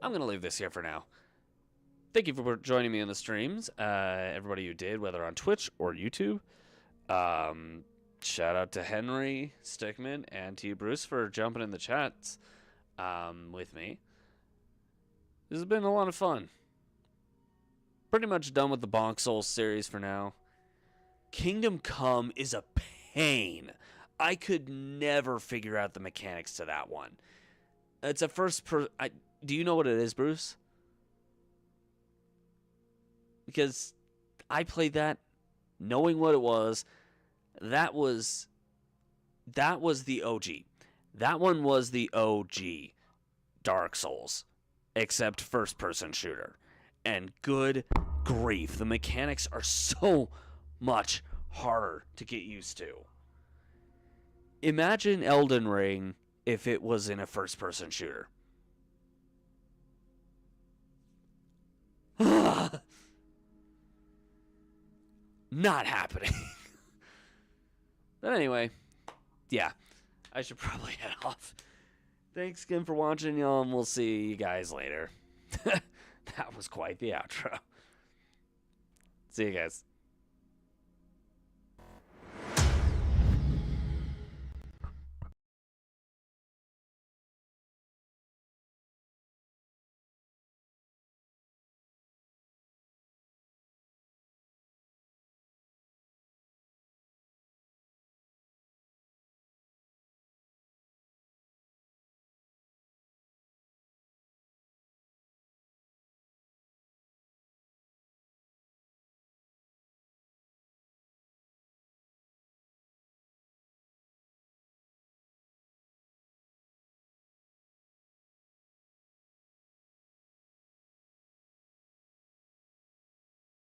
I'm going to leave this here for now. Thank you for joining me on the streams. Everybody who did, whether on Twitch or YouTube. Shout out to Henry Stickman and to you, Bruce, for jumping in the chats with me. This has been a lot of fun. Pretty much done with the Bonk Souls series for now. Kingdom Come is a pain. I could never figure out the mechanics to that one. It's a do you know what it is, Bruce? Because I played that knowing what it was. That was the OG. That one was the OG Dark Souls, except first-person shooter. And good grief, the mechanics are so much harder to get used to. Imagine Elden Ring if it was in a first-person shooter. Not happening. But anyway, yeah, I should probably head off. Thanks again for watching, y'all, and we'll see you guys later. That was quite the outro. See you guys.